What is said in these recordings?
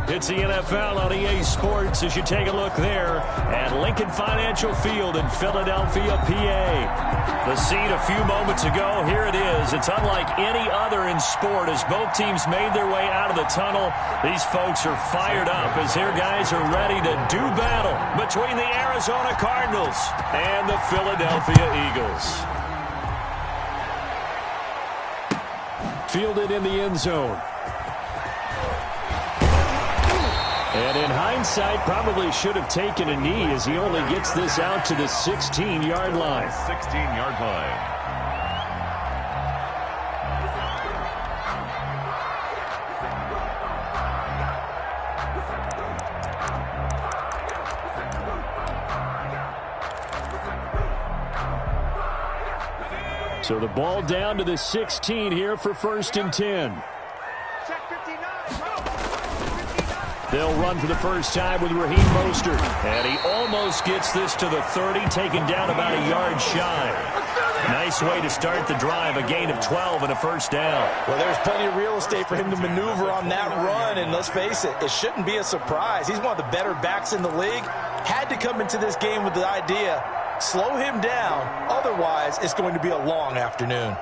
It's the NFL on EA Sports as you take a look there at Lincoln Financial Field in Philadelphia, PA. The scene a few moments ago, here it is. It's unlike any other in sport as both teams made their way out of the tunnel. These folks are fired up as their guys are ready to do battle between the Arizona Cardinals and the Philadelphia Eagles. Fielded in the end zone. And in hindsight, probably should have taken a knee as he only gets this out to the 16-yard line. 16-yard line. So the ball down to the 16 here for 1st and 10. They'll run for the first time with Raheem Mostert. And he almost gets this to the 30, taken down about a yard shy. Nice way to start the drive, a gain of 12 and a first down. Well, there's plenty of real estate for him to maneuver on that run, and let's face it, it shouldn't be a surprise. He's one of the better backs in the league. Had to come into this game with the idea, slow him down, otherwise it's going to be a long afternoon.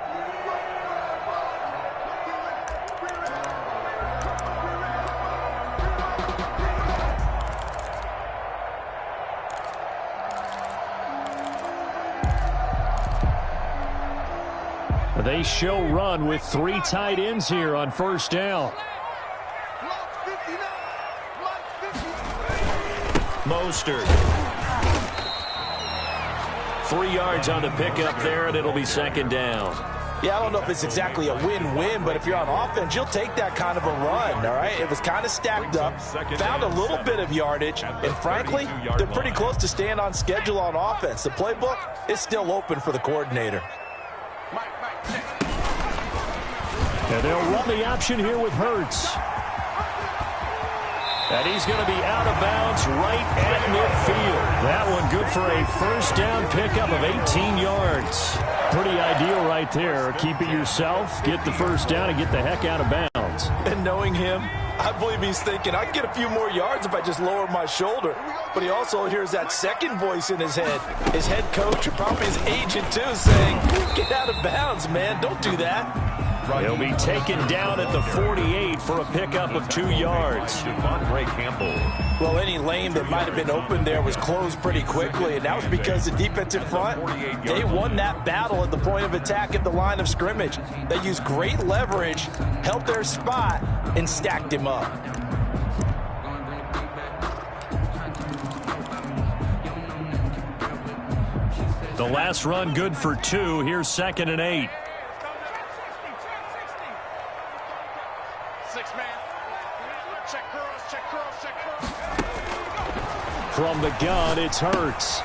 They show run with 3 tight ends here on first down. Mostert. 3 yards on the pickup there, and it'll be 2nd down. Yeah, I don't know if it's exactly a win-win, but if you're on offense, you'll take that kind of a run, all right? It was kind of stacked up, found a little bit of yardage, and frankly, they're pretty close to staying on schedule on offense. The playbook is still open for the coordinator. And they'll run the option here with Hurts. And he's going to be out of bounds right at midfield. That one good for a first down pickup of 18 yards. Pretty ideal right there. Keep it yourself, get the first down, and get the heck out of bounds. And knowing him, I believe he's thinking, I can get a few more yards if I just lower my shoulder. But he also hears that second voice in his head. His head coach, or probably his agent too, saying, get out of bounds, man. Don't do that. He'll be taken down at the 48 for a pickup of 2 yards. Well, any lane that might have been open there was closed pretty quickly, and that was because the defensive front, they won that battle at the point of attack at the line of scrimmage. They used great leverage, held their spot, and stacked him up. The last run good for 2. Here's 2nd and 8. From the gun, it's Hurts.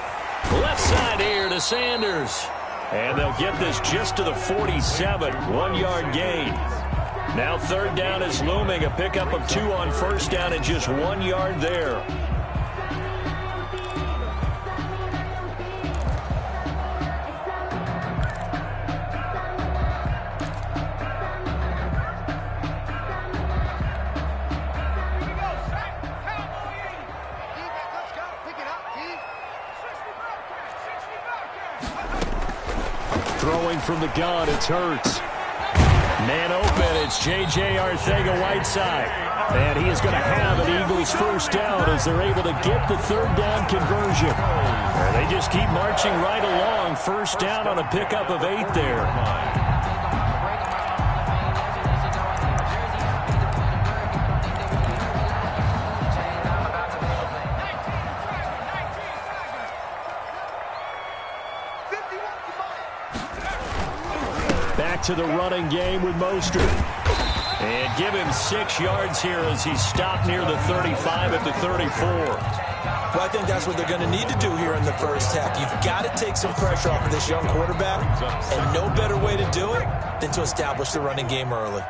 Left side here to Sanders. And they'll get this just to the 47. 1-yard gain. Now 3rd down is looming. A pickup of 2 on first down and just 1 yard there. Throwing from the gun, it's Hurts. Man open, it's J.J. Arcega-Whiteside. And he is going to have an Eagles first down as they're able to get the 3rd down conversion. And they just keep marching right along. First down on a pickup of 8 there. To the running game with Mostert. And give him 6 yards here as he's stopped near the 35 at the 34. Well, I think that's what they're going to need to do here in the first half. You've got to take some pressure off of this young quarterback, and no better way to do it than to establish the running game early.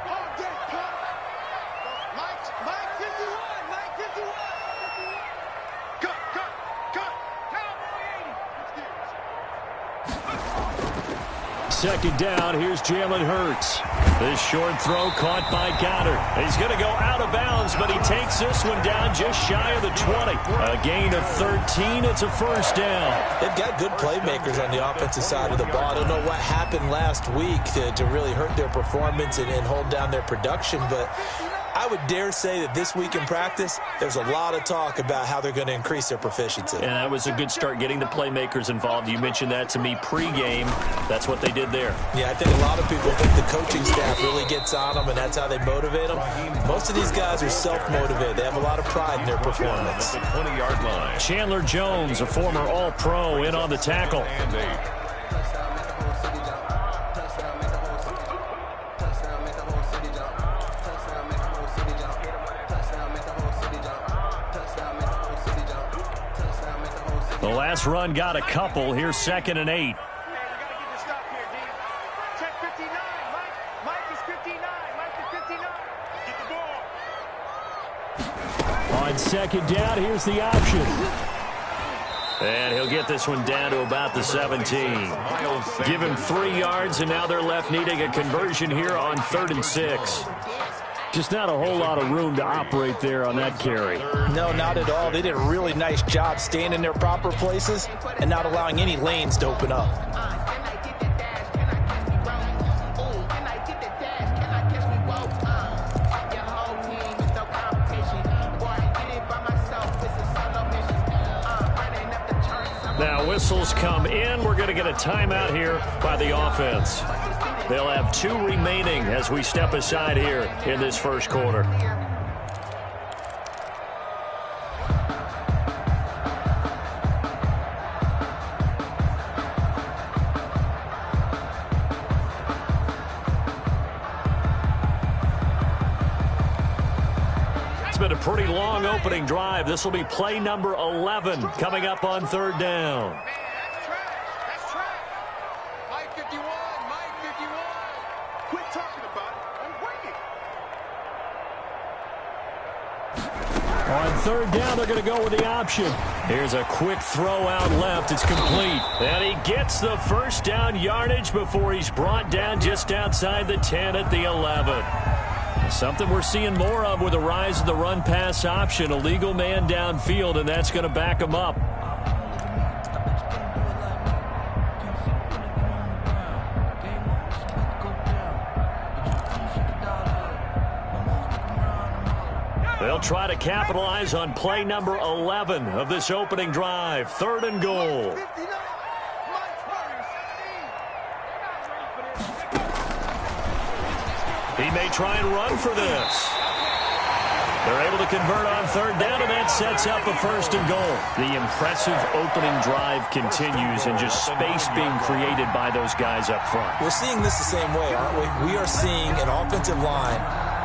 Second down, here's Jalen Hurts. This short throw caught by Goddard. He's going to go out of bounds, but he takes this one down just shy of the 20. A gain of 13. It's a first down. They've got good playmakers on the offensive side of the ball. I don't know what happened last week to really hurt their performance and hold down their production, but I would dare say that this week in practice, there's a lot of talk about how they're going to increase their proficiency. And that was a good start, getting the playmakers involved. You mentioned that to me pregame. That's what they did there. Yeah, I think a lot of people think the coaching staff really gets on them, and that's how they motivate them. Most of these guys are self-motivated. They have a lot of pride in their performance. 20-yard line. Chandler Jones, a former All-Pro, in on the tackle. The last run got a couple. Here's 2nd and 8. On 2nd down, here's the option. And he'll get this one down to about the 17. Give him 3 yards, and now they're left needing a conversion here on 3rd and 6. Just not a whole lot of room to operate there on that carry. No, not at all. They did a really nice job staying in their proper places and not allowing any lanes to open up. Now whistles come in. We're going to get a timeout here by the offense. They'll have 2 remaining as we step aside here in this first quarter. It's been a pretty long opening drive. This will be play number 11 coming up on 3rd down. On 3rd down, they're going to go with the option. Here's a quick throw out left. It's complete. And he gets the first down yardage before he's brought down just outside the 10 at the 11. Something we're seeing more of with the rise of the run-pass option. A legal man downfield, and that's going to back him up. They'll try to capitalize on play number 11 of this opening drive. 3rd and goal. He may try and run for this. They're able to convert on 3rd down, and that sets up a 1st and goal. The impressive opening drive continues, and just space being created by those guys up front. We're seeing this the same way, aren't we? We are seeing an offensive line,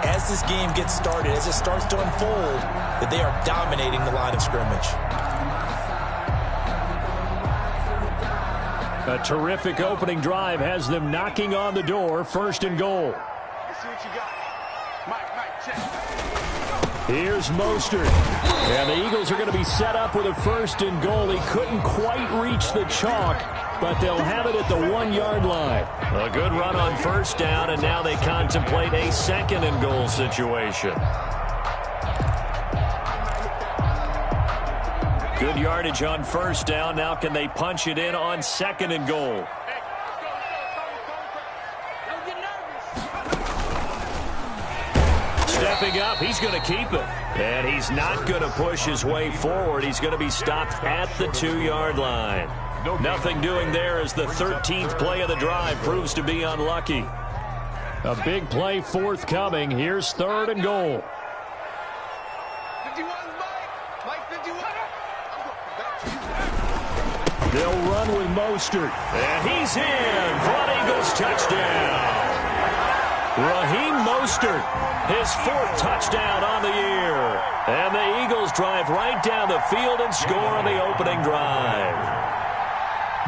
as this game gets started, as it starts to unfold, that they are dominating the line of scrimmage. A terrific opening drive has them knocking on the door. 1st and goal. Let's see what you got. Mike, check. Here's Mostert. And the Eagles are going to be set up with a 1st and goal. He couldn't quite reach the chalk, but they'll have it at the 1-yard line. A good run on 1st down, and now they contemplate a 2nd and goal situation. Good yardage on 1st down. Now can they punch it in on 2nd and goal? Stepping up, he's going to keep it. And he's not going to push his way forward. He's going to be stopped at the 2-yard line. Nothing doing there as the 13th play of the drive proves to be unlucky. A big play forthcoming. Here's 3rd and goal. 51, Mike 51. They'll run with Mostert. And he's in for an Eagles touchdown. Raheem Mostert, his 4th touchdown on the year. And the Eagles drive right down the field and score on the opening drive.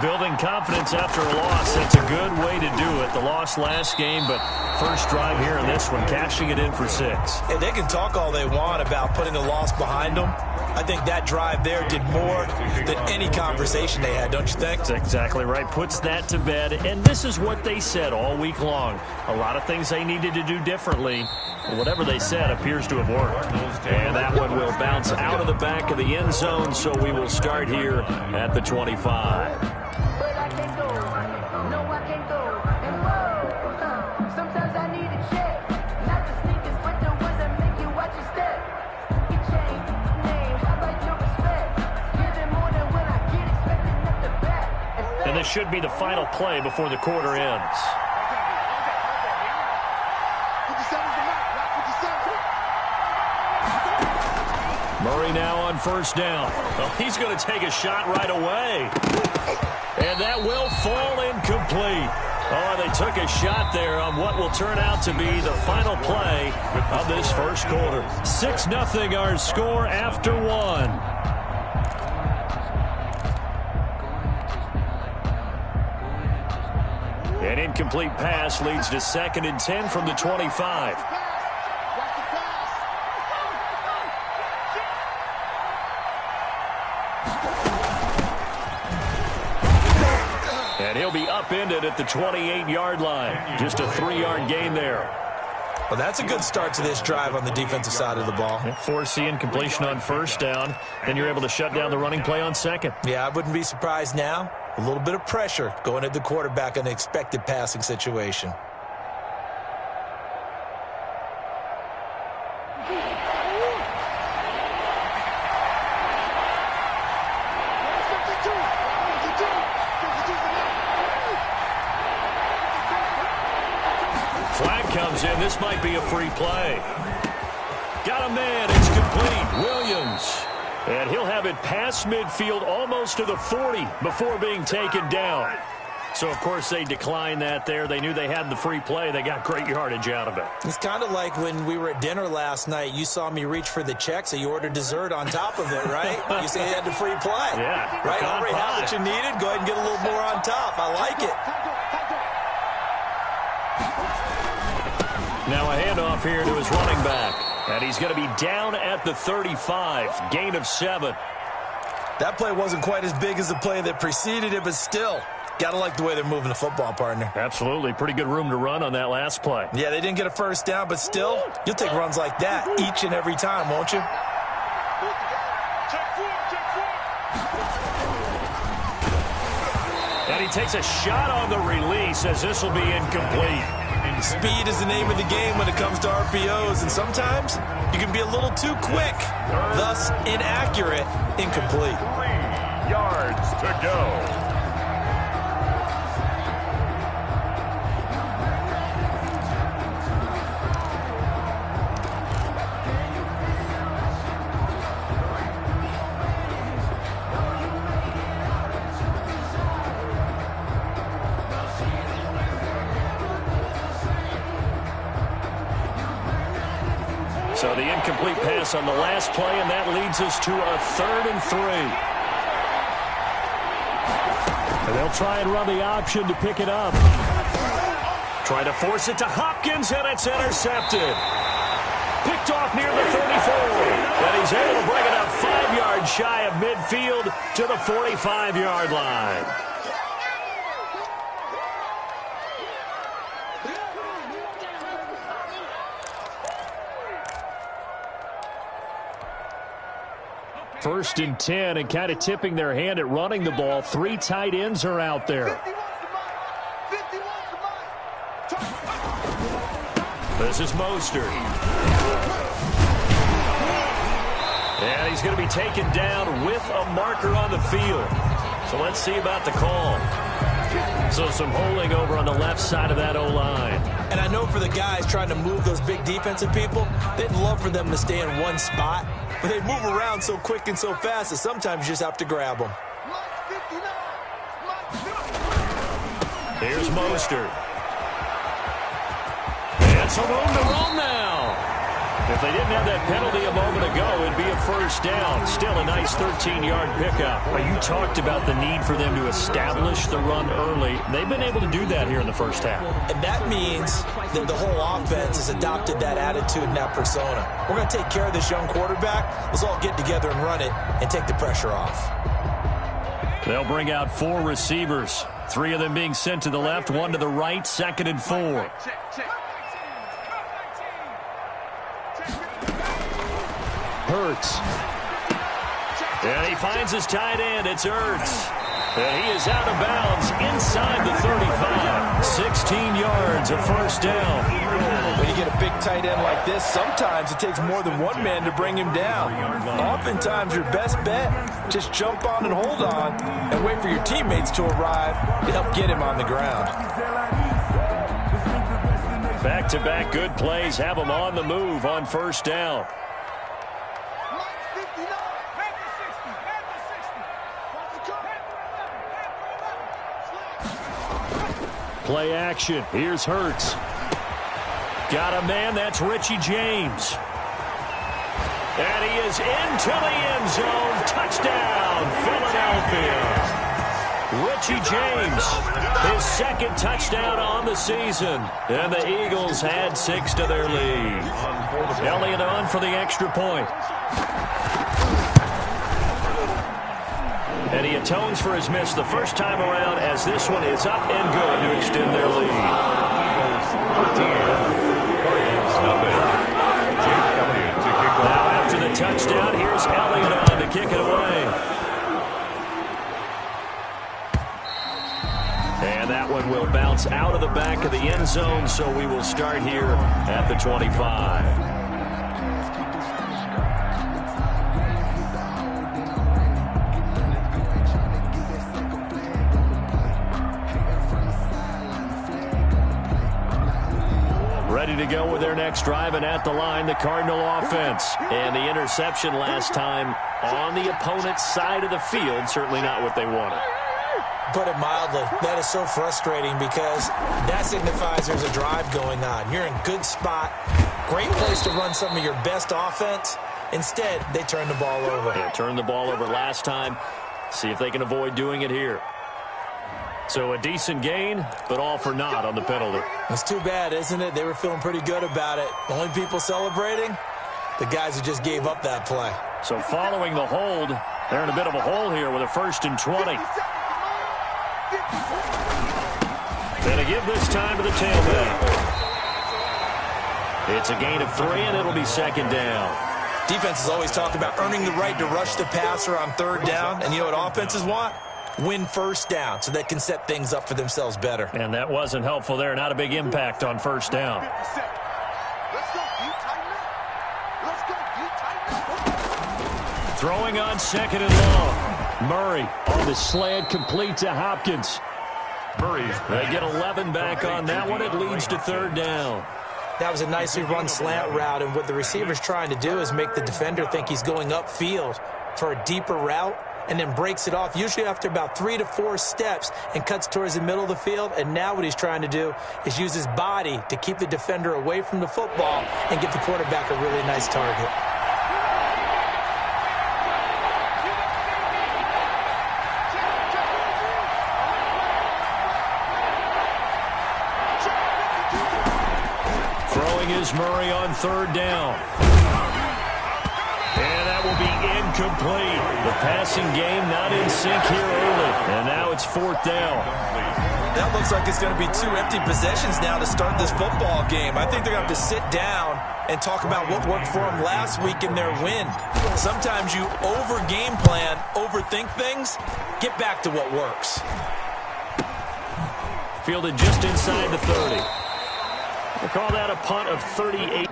Building confidence after a loss, that's a good way to do it. The loss last game, but first drive here in this one, cashing it in for 6. Hey, they can talk all they want about putting a loss behind them. I think that drive there did more than any conversation they had, don't you think? That's exactly right. Puts that to bed, and this is what they said all week long. A lot of things they needed to do differently. Whatever they said appears to have worked. And that one will bounce out of the back of the end zone, so we will start here at the 25. And this should be the final play before the quarter ends. Murray now on first down. Well, he's going to take a shot right away. And that will fall incomplete. Oh, they took a shot there on what will turn out to be the final play of this first quarter. 6-0 our score after 1. An incomplete pass leads to 2nd and 10 from the 25. And he'll be upended at the 28-yard line. Just a 3-yard gain there. Well, that's a good start to this drive on the defensive side of the ball. Forcing incompletion on first down. Then you're able to shut down the running play on 2nd. Yeah, I wouldn't be surprised now. A little bit of pressure going at the quarterback in an expected passing situation. Flag comes in. This might be a free play. Got a man. It's complete. Williams. And he'll have it past midfield almost to the 40 before being taken down. So, of course, they declined that there. They knew they had the free play. They got great yardage out of it. It's kind of like when we were at dinner last night. You saw me reach for the check, so you ordered dessert on top of it, right? You said you had the free play. Yeah. Right? Already had what you needed. Go ahead and get a little more on top. I like it. Now a handoff here to his running back. And he's going to be down at the 35. Gain of 7. That play wasn't quite as big as the play that preceded it, but still, got to like the way they're moving the football, partner. Absolutely. Pretty good room to run on that last play. Yeah, they didn't get a first down, but still, you'll take runs like that each and every time, won't you? And he takes a shot on the release as this will be incomplete. Speed is the name of the game when it comes to RPOs, and sometimes you can be a little too quick, thus inaccurate, incomplete. 3 yards to go. So the incomplete pass on the last play, and that leads us to a 3rd and 3. And they'll try and run the option to pick it up. Try to force it to Hopkins, and it's intercepted. Picked off near the 34. And he's able to bring it up 5 yards shy of midfield to the 45-yard line. First and 10, and kind of tipping their hand at running the ball. 3 tight ends are out there. This is Mostert. And he's going to be taken down with a marker on the field. So let's see about the call. So some holding over on the left side of that O-line. And I know for the guys trying to move those big defensive people, they'd love for them to stay in one spot. But they move around so quick and so fast that sometimes you just have to grab them. Here's Mostert. And some room to run now. If they didn't have that penalty a moment ago, it'd be a first down. Still a nice 13-yard pickup. You talked about the need for them to establish the run early. They've been able to do that here in the first half. And that means that the whole offense has adopted that attitude and that persona. We're going to take care of this young quarterback. Let's all get together and run it and take the pressure off. They'll bring out 4 receivers. 3 of them being sent to the left, 1 to the right, 2nd and 4. Hurts. And he finds his tight end. It's Hurts. And he is out of bounds inside the 35. 16 yards, a first down. When you get a big tight end like this, sometimes it takes more than one man to bring him down. Oftentimes, your best bet, just jump on and hold on and wait for your teammates to arrive to help get him on the ground. Back-to-back good plays have him on the move on first down. Play action. Here's Hurts. Got a man. That's Richie James. And he is into the end zone. Touchdown, Philadelphia. Richie James, his 2nd touchdown on the season. And the Eagles had 6 to their lead. Elliott on for the extra point. And he atones for his miss the first time around as this one is up and good to extend their lead. Now after the touchdown, here's Elliott on to kick it away. And that one will bounce out of the back of the end zone, so we will start here at the 25. Ready to go with their next drive, and at the line, the Cardinal offense. And the interception last time on the opponent's side of the field, certainly not what they wanted. Put it mildly, that is so frustrating because that signifies there's a drive going on. You're in good spot, great place to run some of your best offense. Instead, they turn the ball over. Yeah, turned the ball over last time. See if they can avoid doing it here. So a decent gain, but all for naught on the penalty. It's too bad, isn't it? They were feeling pretty good about it. The only people celebrating, the guys who just gave up that play. So following the hold, they're in a bit of a hole here with a 1st and 20. Going to give this time to the tailback. It's a gain of 3, and it'll be 2nd down. Defenses always talk about earning the right to rush the passer on 3rd down, and you know what offenses want? Win first down so they can set things up for themselves better. And that wasn't helpful there. Not a big impact on first down. Throwing on 2nd and long. Murray on the slant, complete to Hopkins. They get 11 back on that one. It leads to 3rd down. That was a nicely run slant route, and what the receiver's trying to do is make the defender think he's going upfield for a deeper route, and then breaks it off, usually after about 3 to 4 steps, and cuts towards the middle of the field. And now what he's trying to do is use his body to keep the defender away from the football and give the quarterback a really nice target. Throwing is Murray on 3rd down. And that will be incomplete. The passing game not in sync here early. And now it's 4th down. That looks like it's going to be 2 empty possessions now to start this football game. I think they're going to have to sit down and talk about what worked for them last week in their win. Sometimes you over-game plan, overthink things, get back to what works. Fielded just inside the 30. We'll call that a punt of 38.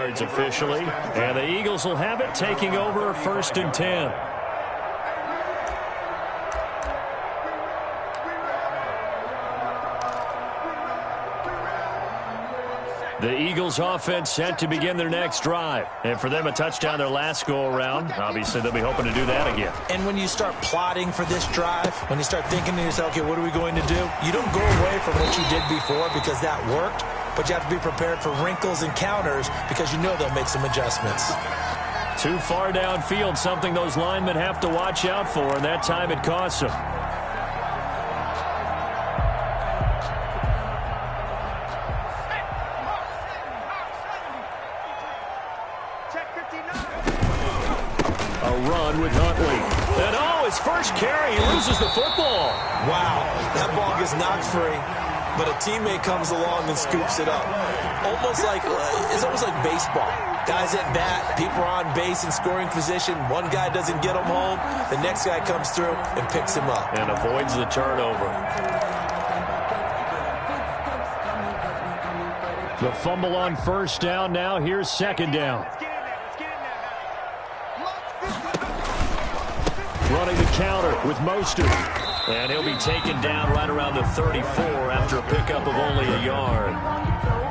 yards officially. And the Eagles will have it, taking over 1st and 10. The Eagles offense set to begin their next drive. And for them, a touchdown their last go-around. Obviously, they'll be hoping to do that again. And when you start plotting for this drive, when you start thinking to yourself, okay, what are we going to do? You don't go away from what you did before because that worked, but you have to be prepared for wrinkles and counters because you know they'll make some adjustments. Too far downfield, something those linemen have to watch out for, and that time it costs them. With Huntley. And his first carry, he loses the football. Wow, that ball gets knocked free, but a teammate comes along and scoops it up. It's almost like baseball. Guys at bat, people are on base in scoring position. One guy doesn't get him home, the next guy comes through and picks him up. And avoids the turnover. The fumble on 1st down. Now here's 2nd down. Running the counter with Mostert. And he'll be taken down right around the 34 after a pickup of only a yard.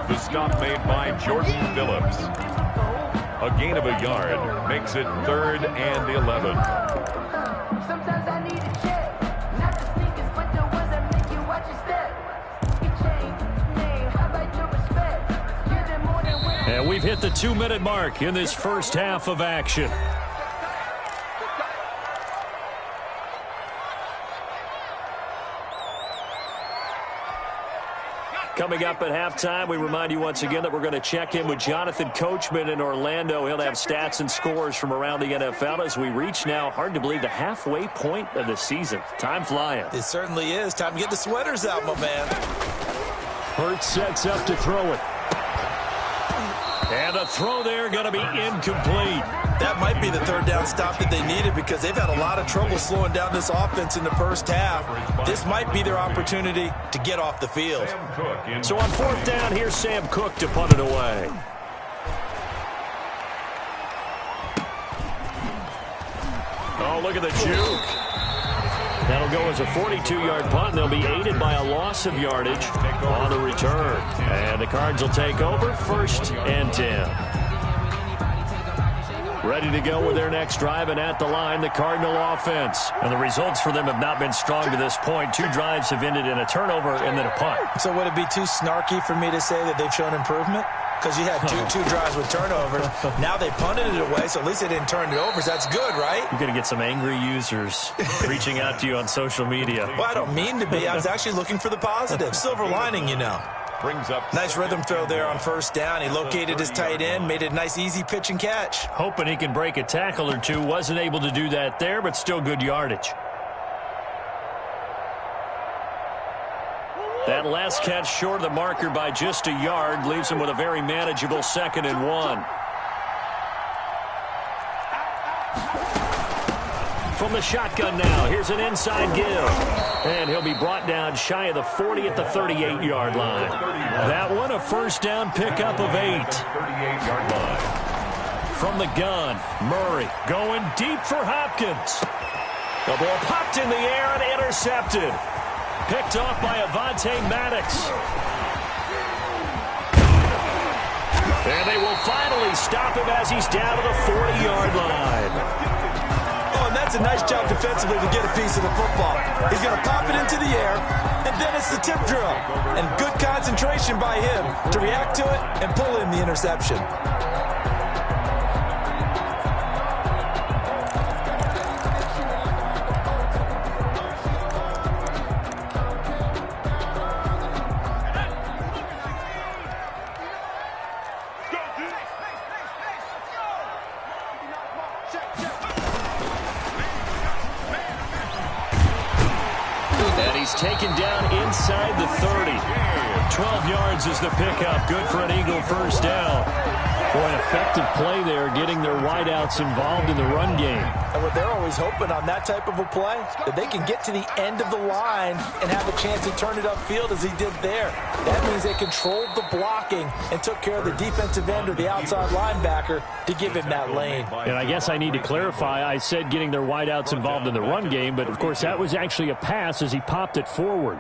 The stop made by Jordan Phillips. A gain of a yard makes it 3rd and 11. Sometimes I need a check. Not the sneakers, but the ones that make you watch your step. You change name, how about your respect? Give them more than when. And we've hit the 2-minute mark in this first half of action. Coming up at halftime, we remind you once again that we're going to check in with Jonathan Coachman in Orlando. He'll have stats and scores from around the NFL as we reach now, hard to believe, the halfway point of the season. Time flying. It certainly is. Time to get the sweaters out, my man. Hurts sets up to throw it. And the throw there going to be incomplete. That might be the 3rd down stop that they needed because they've had a lot of trouble slowing down this offense in the first half. This might be their opportunity to get off the field. So on 4th down, here's Sam Cook to punt it away. Oh, look at the juke. That'll go as a 42-yard punt, and they'll be aided by a loss of yardage on the return. And the Cards will take over 1st and 10. Ready to go with their next drive, and at the line, the Cardinal offense. And the results for them have not been strong to this point. 2 drives have ended in a turnover and then a punt. So would it be too snarky for me to say that they've shown improvement? Because you had two drives with turnovers. Now they punted it away, so at least they didn't turn it over. So that's good, right? You're going to get some angry users reaching out to you on social media. Well, I don't mean to be. I was actually looking for the positive. Silver lining, you know. Brings up nice rhythm throw there on 1st down. He located his tight end, made it a nice, easy pitch and catch. Hoping he can break a tackle or two. Wasn't able to do that there, but still good yardage. That last catch short of the marker by just a yard leaves him with a very manageable 2nd and 1. From the shotgun now, here's an inside give. And he'll be brought down shy of the 40 at the 38-yard line. That one, a 1st down pickup of 8. 38-yard line. From the gun, Murray going deep for Hopkins. The ball popped in the air and intercepted. Picked off by Avonte Maddox. And they will finally stop him as he's down to the 40-yard line. Oh, and that's a nice job defensively to get a piece of the football. He's going to pop it into the air, and then it's the tip drill. And good concentration by him to react to it and pull in the interception. Taken down inside the 30. 12 yards is the pickup. Good for an Eagle 1st down. Boy, an effective play there, getting their wideouts involved in the run game. And what they're always hoping on that type of a play, that they can get to the end of the line and have a chance to turn it upfield as he did there. That means they controlled the blocking and took care of the defensive end or the outside linebacker to give him that lane. And I guess I need to clarify, I said getting their wideouts involved in the run game, but of course that was actually a pass as he popped it forward.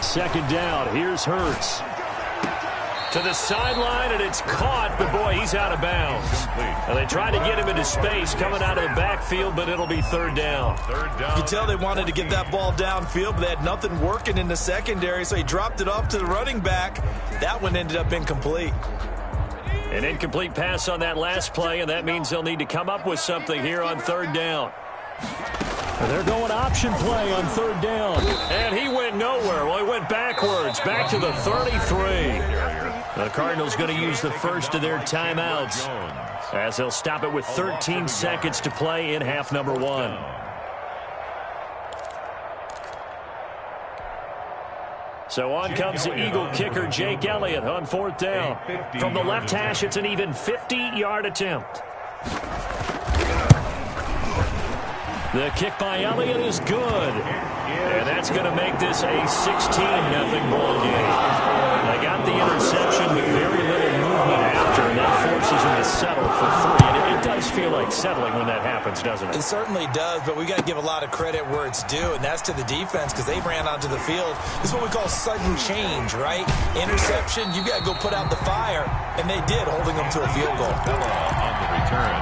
Second down. Here's Hurts. To the sideline, and it's caught, but boy, he's out of bounds. And they tried to get him into space coming out of the backfield, but it'll be third down. You can tell they wanted to get that ball downfield, but they had nothing working in the secondary, so he dropped it off to the running back. That one ended up incomplete. An incomplete pass on that last play, and that means they'll need to come up with something here on third down. They're going option play on third down. And he went nowhere. Well, he went backwards, back to the 33. The Cardinals going to use the first of their timeouts as they'll stop it with 13 seconds to play in half number one. So on comes the Eagle kicker, Jake Elliott, on fourth down. From the left hash, it's an even 50-yard attempt. The kick by Elliott is good. And that's going to make this a 16-0 ball game. They got the interception with very little movement after, and that forces him to settle for three. And it does feel like settling when that happens, doesn't it? It certainly does, but we got to give a lot of credit where it's due, and that's to the defense because they ran onto the field. This is what we call sudden change, right? Interception, you got to go put out the fire, and they did, holding them to a field goal. On the return.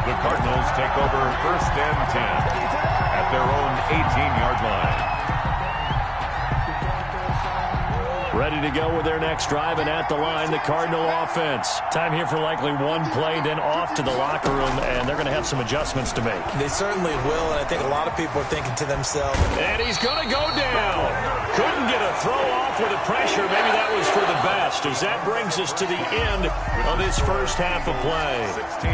The Cardinals take over first and 10 at their own 18-yard line. Ready to go with their next drive, and at the line, the Cardinal offense. Time here for likely one play, then off to the locker room, and they're going to have some adjustments to make. They certainly will, and I think a lot of people are thinking to themselves. And he's going to go down. Couldn't get a throw off with the pressure. Maybe that was for the best, as that brings us to the end of this first half of play.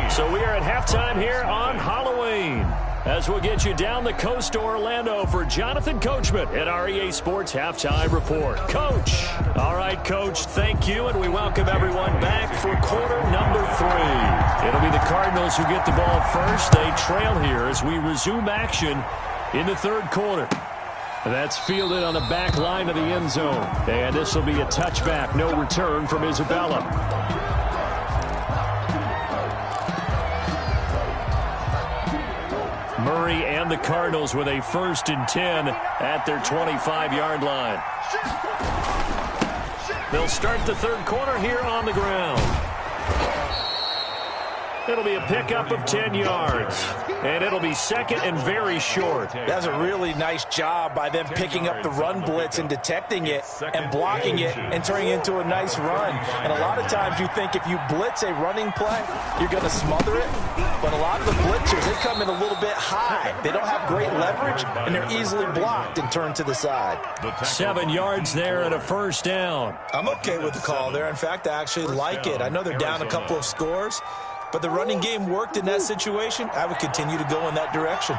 So we are at halftime here on Halloween, as we'll get you down the coast to Orlando for Jonathan Coachman at our EA Sports Halftime Report. Coach. All right, Coach, thank you, and we welcome everyone back for quarter number 3. It'll be the Cardinals who get the ball first. They trail here as we resume action in the third quarter. That's fielded on the back line of the end zone. And this will be a touchback, no return from Isabella. Murray and the Cardinals with a 1st and 10 at their 25-yard line. They'll start the third quarter here on the ground. It'll be a pickup of 10 yards. And it'll be second and very short. That's a really nice job by them picking up the run blitz and detecting it and blocking it and turning it into a nice run. And a lot of times you think if you blitz a running play, you're going to smother it. But a lot of the blitzers, they come in a little bit high. They don't have great leverage, and they're easily blocked and turned to the side. 7 yards there and a first down. I'm okay with the call there. In fact, I actually like it. I know they're down a couple of scores, but the running game worked in that situation. I would continue to go in that direction.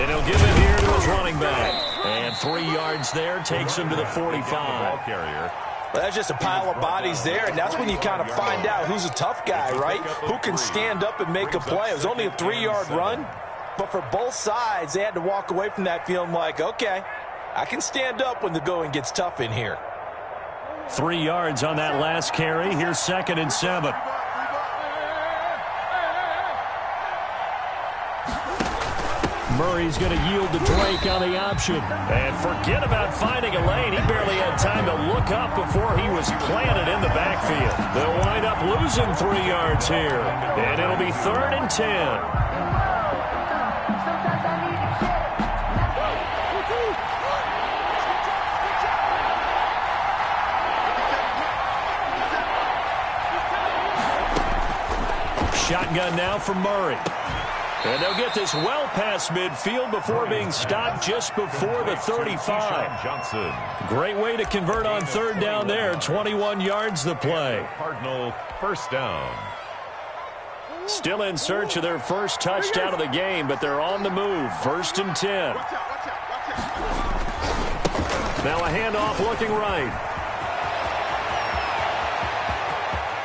And he'll give it here to his running back. And 3 yards there takes him to the 45. Well, that's just a pile of bodies there, and that's when you kind of find out who's a tough guy, right? Who can stand up and make a play. It was only a 3-yard run, but for both sides, they had to walk away from that feeling like, okay, I can stand up when the going gets tough in here. 3 yards on that last carry. Here's 2nd and 7. Murray's going to yield to Drake on the option. And forget about finding a lane. He barely had time to look up before he was planted in the backfield. They'll wind up losing 3 yards here. And it'll be 3rd and 10. Shotgun now for Murray. And they'll get this well past midfield before being stopped just before the 35. Johnson. Great way to convert on third down there. 21 yards the play. Cardinal first down. Still in search of their first touchdown of the game, but they're on the move. 1st and 10. Now a handoff looking right.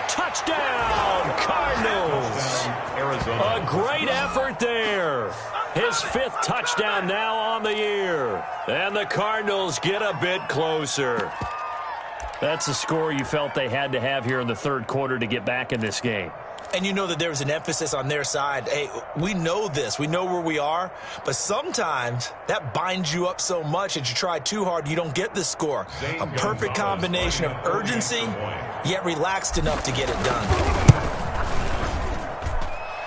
Touchdown, Cardinals. Arizona. A great effort there. His 5th touchdown now on the year. And the Cardinals get a bit closer. That's a score you felt they had to have here in the 3rd quarter to get back in this game. And you know that there was an emphasis on their side. Hey, we know this. We know where we are. But sometimes that binds you up so much that you try too hard, you don't get the score. A perfect combination of urgency, yet relaxed enough to get it done.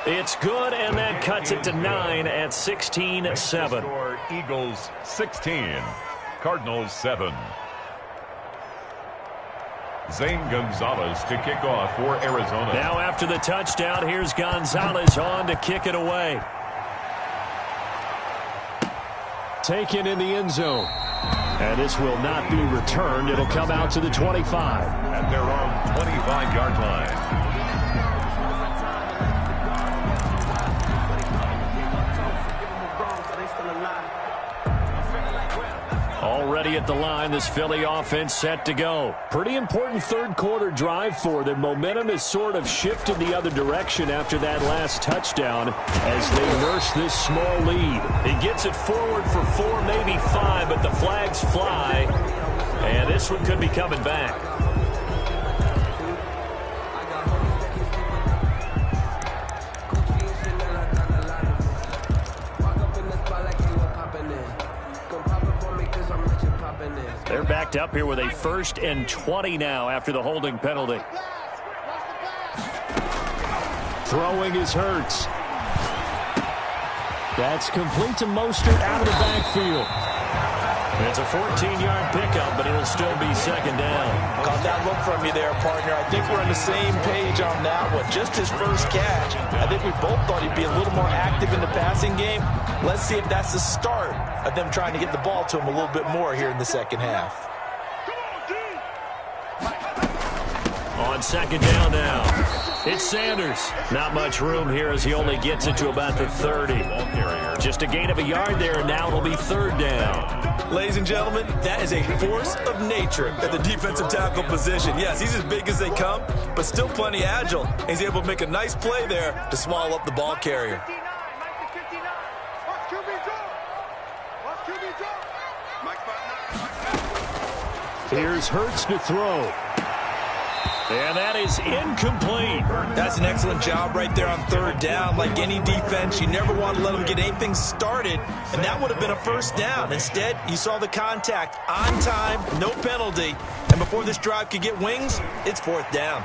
It's good, and that cuts it to 9 at 16-7. Eagles 16, Cardinals 7. Zane Gonzalez to kick off for Arizona. Now after the touchdown, here's Gonzalez on to kick it away. Taken in the end zone. And this will not be returned. It'll come out to the 25. At their own 25-yard line. Already at the line, this Philly offense set to go. Pretty important 3rd quarter drive for them. Momentum has sort of shifted the other direction after that last touchdown as they nurse this small lead. It gets it forward for 4, maybe 5, but the flags fly. And this one could be coming back. They're backed up here with a 1st and 20 now after the holding penalty. Throwing is Hurts. That's complete to Mostert out of the backfield. It's a 14-yard pickup, but it'll still be 2nd down. Caught that look from you there, partner. I think we're on the same page on that one. Just his first catch. I think we both thought he'd be a little more active in the passing game. Let's see if that's the start of them trying to get the ball to him a little bit more here in the 2nd half. On 2nd down now, it's Sanders. Not much room here as he only gets it to about the 30. Just a gain of a yard there, and now it'll be 3rd down. Ladies and gentlemen, that is a force of nature at the defensive tackle position. Yes, he's as big as they come, but still plenty agile. He's able to make a nice play there to swallow up the ball carrier. Here's Hurts to throw. And that is incomplete. That's an excellent job right there on 3rd down. Like any defense, you never want to let them get anything started, and that would have been a 1st down. Instead, you saw the contact on time, no penalty, and before this drive could get wings, it's 4th down.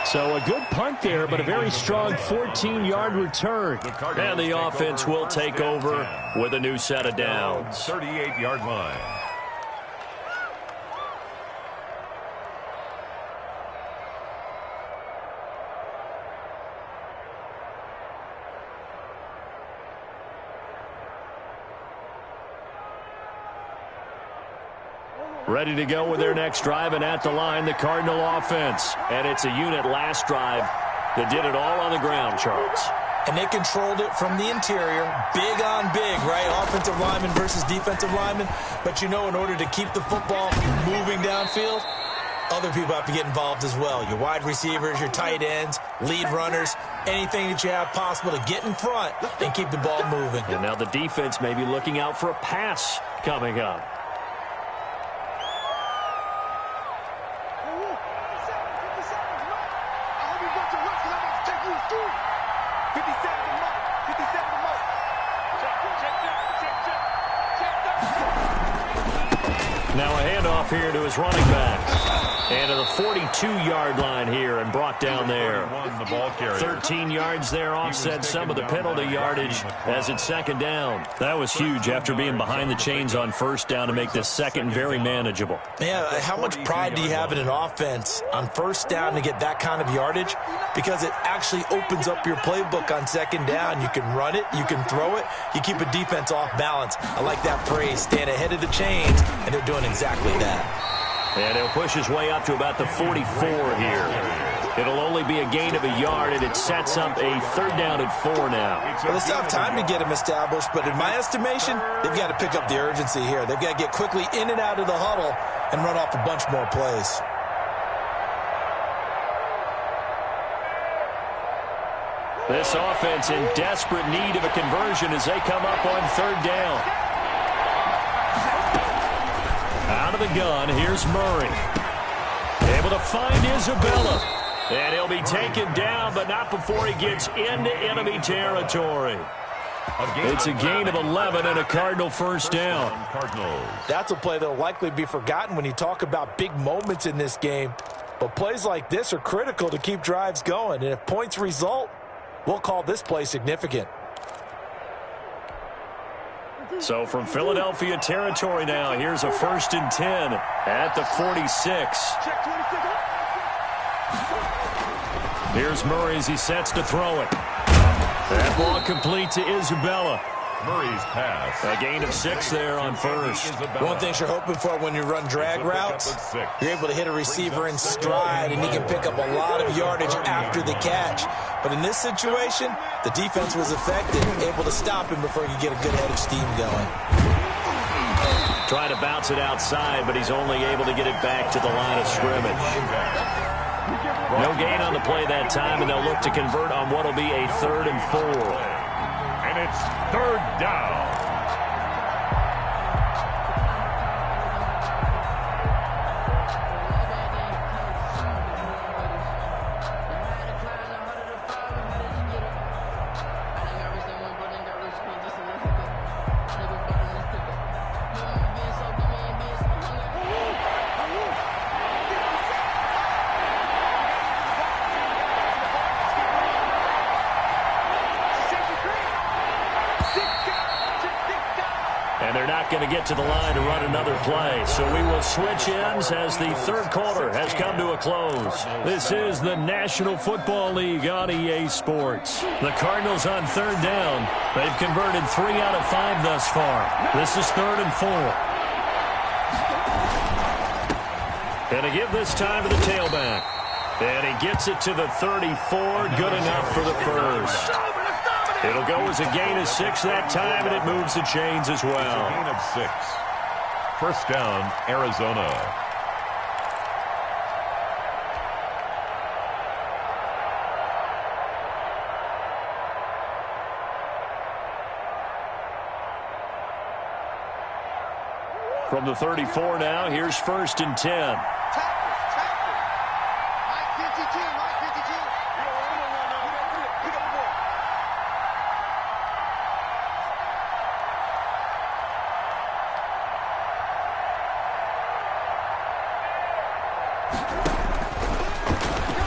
So a good punt there, but a very strong 14-yard return. And the offense will take over with a new set of downs. 38-yard line. Ready to go with their next drive, and at the line, the Cardinal offense. And it's a unit last drive that did it all on the ground, Charles. And they controlled it from the interior, big on big, right? Offensive lineman versus defensive lineman. But, you know, in order to keep the football moving downfield, other people have to get involved as well. Your wide receivers, your tight ends, lead runners, anything that you have possible to get in front and keep the ball moving. And now the defense may be looking out for a pass coming up. Now a handoff here to his running back. And to the 42-yard line here and brought down there. 13 yards there, offset some of the penalty yardage as it's second down. That was huge after being behind the chains on first down to make this second very manageable. Yeah, how much pride do you have in an offense on first down to get that kind of yardage? Because it actually opens up your playbook on second down. You can run it, you can throw it, you keep a defense off balance. I like that phrase, stand ahead of the chains, and they're doing exactly that. And he'll push his way up to about the 44 here. It'll only be a gain of a yard, and it sets up a third down at 4 now. Well, they still have time to get him established, but in my estimation, they've got to pick up the urgency here. They've got to get quickly in and out of the huddle and run off a bunch more plays. This offense in desperate need of a conversion as they come up on third down. Out of the gun, here's Murray. Able to find Isabella. And he'll be taken down, but not before he gets into enemy territory. It's a gain of 11 and a Cardinal first down. That's a play that will likely be forgotten when you talk about big moments in this game. But plays like this are critical to keep drives going. And if points result, we'll call this play significant. So from Philadelphia territory now, here's a 1st and 10 at the 46. Here's Murray as he sets to throw it. That ball complete to Isabella. Murray's pass. A gain of 6 there on first. One thing you're hoping for when you run drag routes, you're able to hit a receiver in stride, and he can pick up a lot of yardage after the catch. But in this situation, the defense was effective, able to stop him before he could get a good head of steam going. Trying to bounce it outside, but he's only able to get it back to the line of scrimmage. No gain on the play that time, and they'll look to convert on what will be a 3rd and 4. And it's third down. And they're not going to get to the line to run another play. So we will switch ends as the third quarter has come to a close. This is the National Football League on EA Sports. The Cardinals on third down. They've converted 3 out of 5 thus far. This is 3rd and 4. And to give this time to the tailback. And he gets it to the 34. Good enough for the first. It'll go as a gain of 6 that time, and it moves the chains as well. Gain of 6. First down, Arizona. From the 34 now, here's 1st and 10.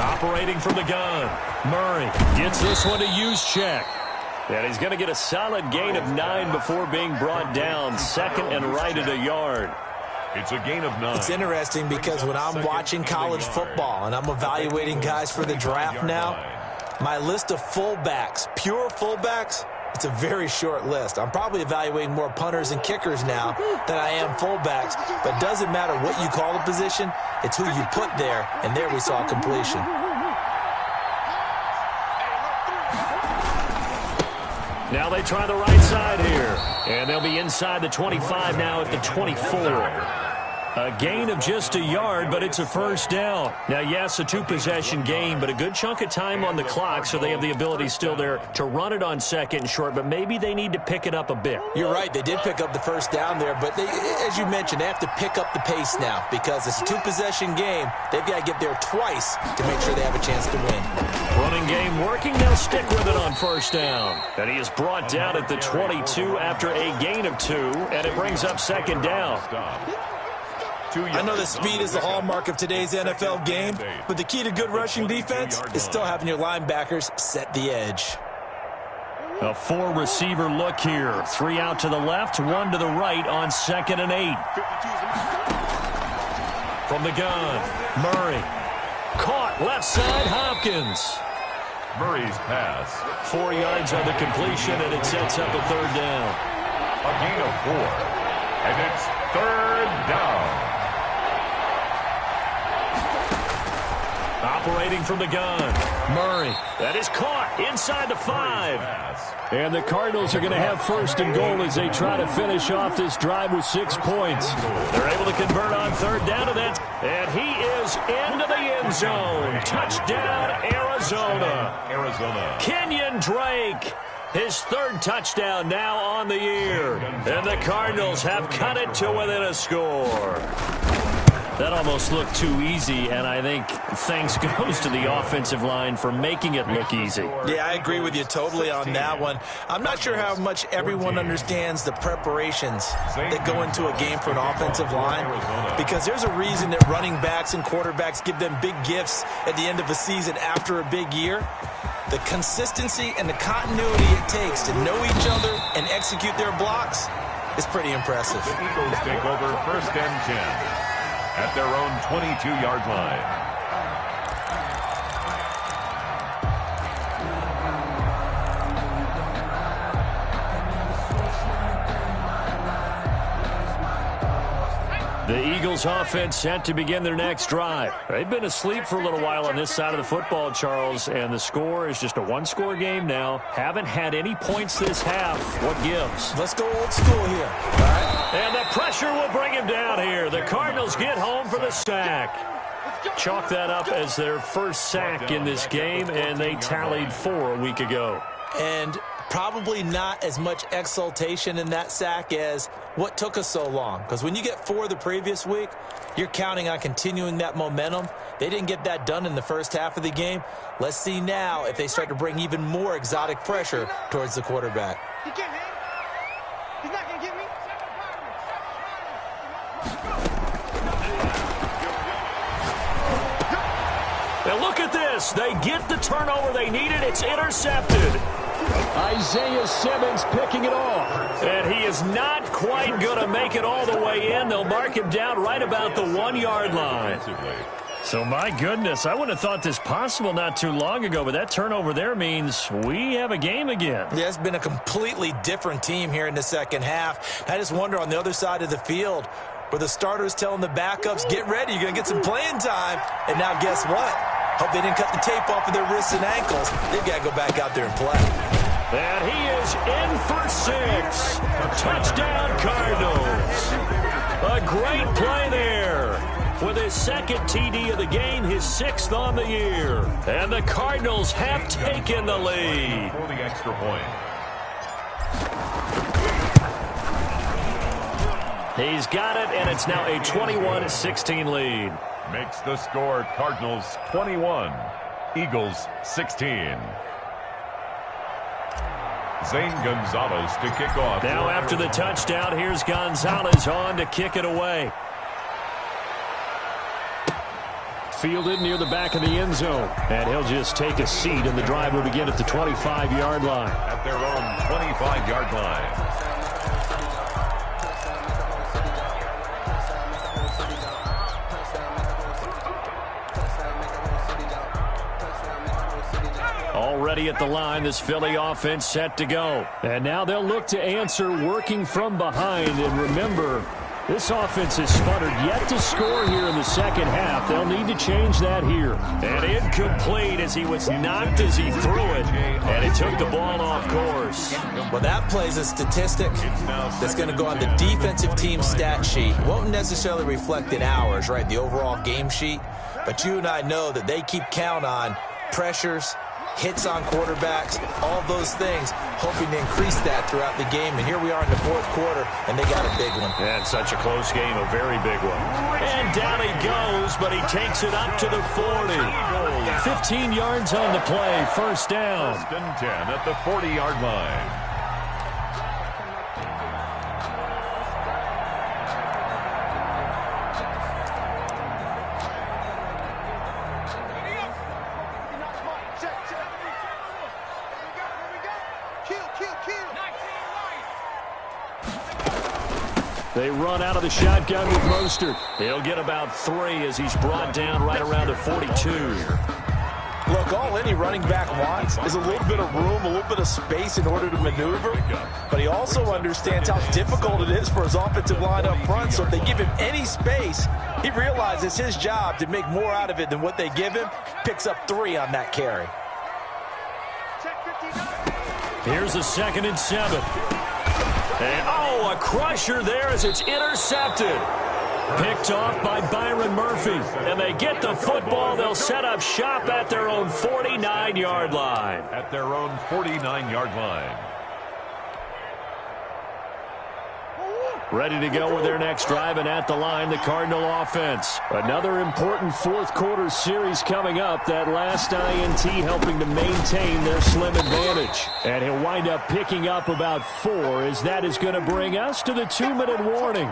Operating from the gun. Murray gets this one to use check. And he's going to get a solid gain of 9 before being brought down. 2nd and right at a yard. It's a gain of 9. It's interesting because when I'm watching college football and I'm evaluating guys for the draft now, my list of fullbacks, pure fullbacks, it's a very short list. I'm probably evaluating more punters and kickers now than I am fullbacks. But it doesn't matter what you call the position. It's who you put there, and there we saw completion. Now they try the right side here. And they'll be inside the 25 now at the 24. A gain of just a yard, but it's a first down. Now, yes, a 2-possession game, but a good chunk of time on the clock, so they have the ability still there to run it on 2nd and short, but maybe they need to pick it up a bit. You're right. They did pick up the first down there, but they, as you mentioned, they have to pick up the pace now because it's a 2-possession game. They've got to get there twice to make sure they have a chance to win. Running game working. They'll stick with it on first down. And he is brought down at the 22 after a gain of 2, and it brings up 2nd down. I know that speed is the hallmark of today's NFL game, but the key to good rushing defense is still having your linebackers set the edge. A 4-receiver look here. 3 out to the left, 1 to the right on 2nd and 8. From the gun, Murray. Caught left side, Hopkins. Murray's pass. 4 yards on the completion, and it sets up a 3rd down. A gain of 4. And it's 3rd down. Operating from the gun, Murray. That is caught inside the 5. And the Cardinals are going to have 1st and goal as they try to finish off this drive with 6 points. They're able to convert on 3rd down to that. And he is into the end zone. Touchdown, Arizona. Kenyon Drake. His 3rd touchdown now on the year. And the Cardinals have cut it to within a score. That almost looked too easy, and I think thanks goes to the offensive line for making it look easy. Yeah, I agree with you totally on that one. I'm not sure how much everyone understands the preparations that go into a game for an offensive line, because there's a reason that running backs and quarterbacks give them big gifts at the end of a season after a big year. The consistency and the continuity it takes to know each other and execute their blocks is pretty impressive. The Eagles take over 1st and 10. At their own 22-yard line. The Eagles offense set to begin their next drive. They've been asleep for a little while on this side of the football, Charles, and the score is just a 1-score game now. Haven't had any points this half. What gives? Let's go old school here. All right. And the pressure will bring him down here. The Cardinals get home for the sack. Chalk that up as their 1st sack in this game, and they tallied 4 a week ago. And probably not as much exultation in that sack as what took us so long. Because when you get 4 the previous week, you're counting on continuing that momentum. They didn't get that done in the first half of the game. Let's see now if they start to bring even more exotic pressure towards the quarterback. He can't hit. He's not going to get me. Now look at this. They get the turnover they needed. It's intercepted. Isaiah Simmons picking it off. And he is not quite going to make it all the way in. They'll mark him down right about the 1-yard line. So, my goodness, I wouldn't have thought this possible not too long ago, but that turnover there means we have a game again. Yeah, it's been a completely different team here in the second half. I just wonder on the other side of the field where the starters telling the backups, get ready, you're going to get some playing time. And now guess what? Hope they didn't cut the tape off of their wrists and ankles. They've got to go back out there and play. And he is in for 6. Touchdown, Cardinals. A great play there. With his 2nd TD of the game, his 6th on the year. And the Cardinals have taken the lead. For the extra point. He's got it, and it's now a 21-16 lead. Makes the score Cardinals 21, Eagles 16. Zane Gonzalez to kick off. Now after the touchdown, here's Gonzalez on to kick it away. Fielded near the back of the end zone. And he'll just take a seat, and the drive will begin at the 25-yard line. At their own 25-yard line. Already at the line, this Philly offense set to go. And now they'll look to answer working from behind. And remember, this offense has sputtered yet to score here in the second half. They'll need to change that here. And incomplete as he was knocked as he threw it. And it took the ball off course. Well, that plays a statistic that's going to go on the defensive team stat sheet. Won't necessarily reflect in ours, right, the overall game sheet. But you and I know that they keep count on pressures, hits on quarterbacks, all those things, hoping to increase that throughout the game. And here we are in the 4th quarter, and they got a big one. And such a close game, a very big one. And down he goes, but he takes it up to the 40. 15 yards on the play, 1st down. 1st and 10 at the 40-yard line. They run out of the shotgun with Mostert. He'll get about 3 as he's brought down right around the 42. Look, all any running back wants is a little bit of room, a little bit of space in order to maneuver. But he also understands how difficult it is for his offensive line up front. So if they give him any space, he realizes it's his job to make more out of it than what they give him. Picks up 3 on that carry. Here's a 2nd and 7. And, a crusher there as it's intercepted. Picked off by Byron Murphy. And they get the football. They'll set up shop at their own 49-yard line. At their own 49-yard line. Ready to go with their next drive, and at the line, the Cardinal offense. Another important fourth-quarter series coming up. That last INT helping to maintain their slim advantage. And he'll wind up picking up about 4, as that is going to bring us to the 2-minute warning.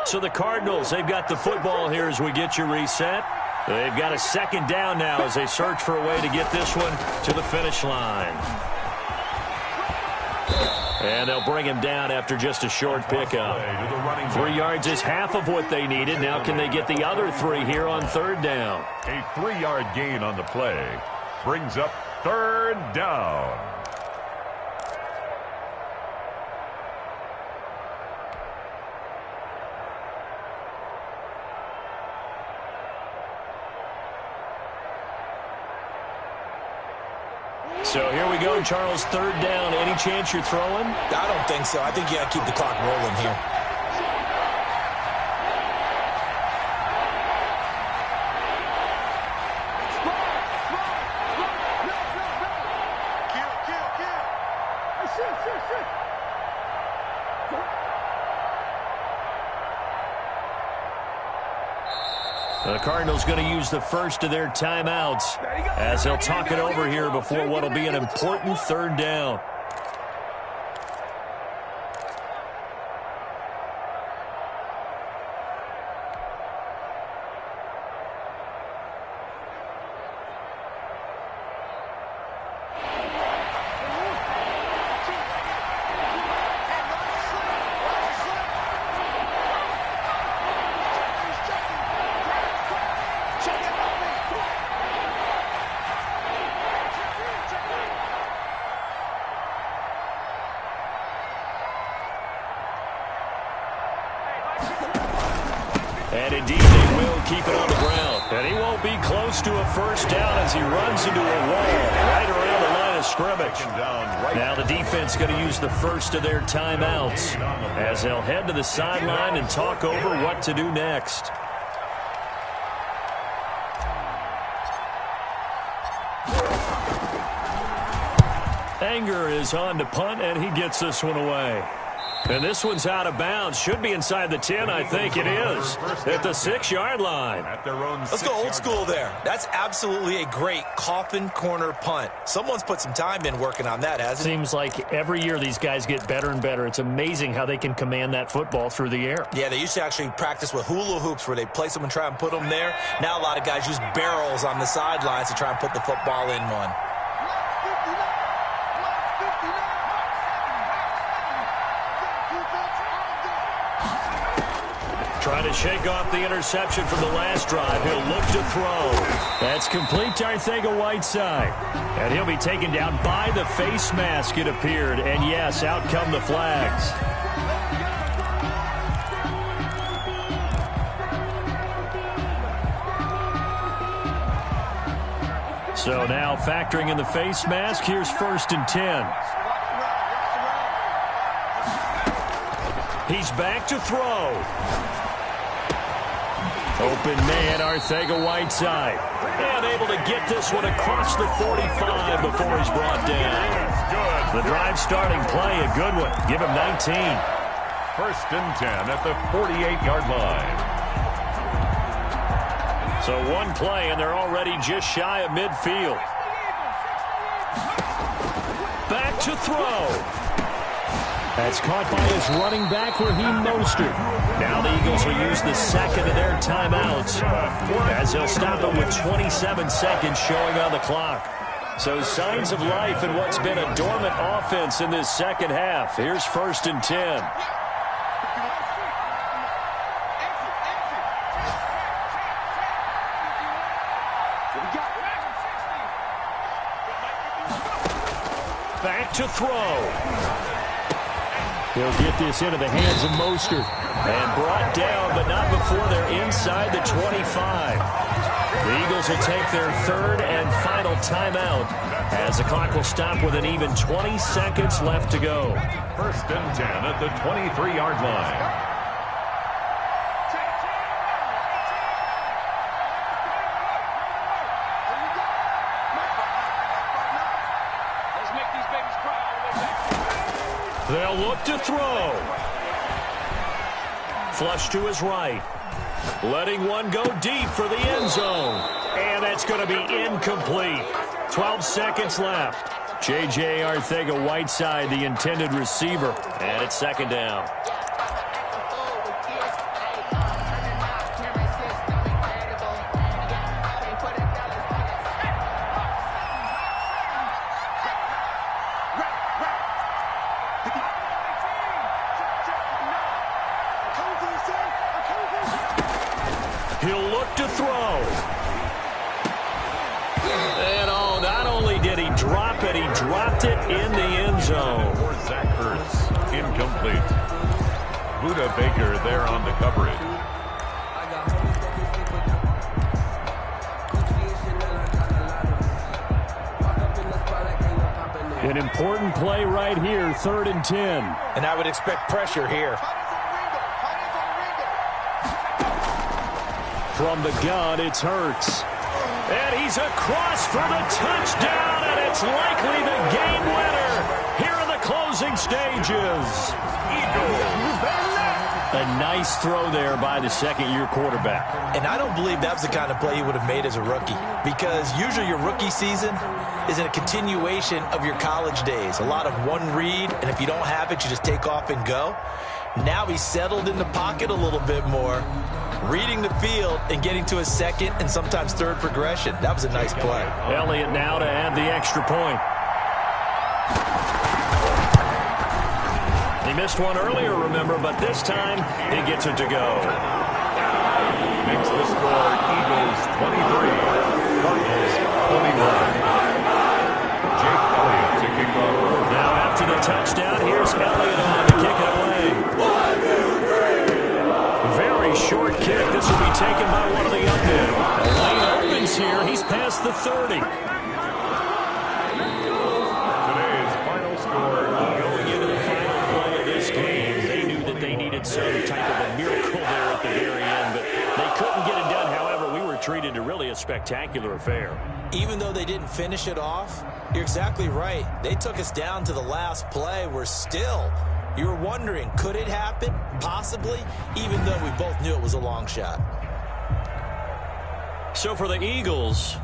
So the Cardinals, they've got the football here as we get you reset. They've got a 2nd down now as they search for a way to get this one to the finish line. And they'll bring him down after just a short pickup. 3 yards is half of what they needed. Now can they get the other 3 here on 3rd down? A 3-yard gain on the play brings up 3rd down. So here we go, Charles, 3rd down. Any chance you're throwing? I don't think so. I think you got to keep the clock rolling here. The Cardinals going to use the first of their timeouts as they'll talk it over here before what will be an important 3rd down. And indeed, they will keep it on the ground. And he won't be close to a 1st down as he runs into a wall right around the line of scrimmage. Now the defense going to use the first of their timeouts as they'll head to the sideline and talk over what to do next. Anger is on to punt, and he gets this one away. And this one's out of bounds. Should be inside the 10, I think it is. At the 6-yard line. Let's go old school there. That's absolutely a great coffin corner punt. Someone's put some time in working on that, hasn't it? Seems like every year these guys get better and better. It's amazing how they can command that football through the air. Yeah, they used to actually practice with hula hoops where they place them and try and put them there. Now a lot of guys use barrels on the sidelines to try and put the football in one. Trying to shake off the interception from the last drive. He'll look to throw. That's complete to Arcega-Whiteside. And he'll be taken down by the face mask, it appeared. And yes, out come the flags. So now factoring in the face mask, here's 1st and 10. He's back to throw. Open man, Arcega-Whiteside. And able to get this one across the 45 before he's brought down. The drive starting play, a good one. Give him 19. 1st and 10 at the 48-yard line. So one play, and they're already just shy of midfield. Back to throw. That's caught by his running back, Raheem Mostert. Now the Eagles will use the second of their timeouts as they'll stop it with 27 seconds showing on the clock. So signs of life in what's been a dormant offense in this second half. Here's 1st and 10. Back to throw. He'll get this into the hands of Mostert. And brought down, but not before they're inside the 25. The Eagles will take their 3rd and final timeout as the clock will stop with an even 20 seconds left to go. 1st and 10 at the 23-yard line. They'll look to throw. Flush to his right. Letting one go deep for the end zone. And that's going to be incomplete. 12 seconds left. J.J. Arcega-Whiteside, the intended receiver. And it's 2nd down. He'll look to throw. And not only did he drop it, he dropped it in the end zone. For Zach Ertz, incomplete. Buda Baker there on the coverage. An important play right here, 3rd and 10. And I would expect pressure here. From the gun, it's Hurts. And he's across for the touchdown, and it's likely the game winner here in the closing stages. A nice throw there by the second-year quarterback. And I don't believe that was the kind of play he would have made as a rookie, because usually your rookie season is a continuation of your college days. A lot of one read, and if you don't have it, you just take off and go. Now he's settled in the pocket a little bit more, reading the field and getting to his 2nd and sometimes 3rd progression. That was a nice play. Elliott now to add the extra point. He missed one earlier, remember, but this time he gets it to go. Makes the score Eagles 23, Cardinals 21. Jake Elliott to kick off. Now after the touchdown, here's Elliott on to kick it away. Very short kick. This will be taken by one of the up men. The lane opens here. He's past the 30. Today's final score. Going into the final play of this game, they knew that they needed some type of a miracle there at the very end, but they couldn't get it done. However, we were treated to really a spectacular affair. Even though they didn't finish it off, you're exactly right. They took us down to the last play. We're still... You were wondering, could it happen? Possibly, even though we both knew it was a long shot. So for the Eagles,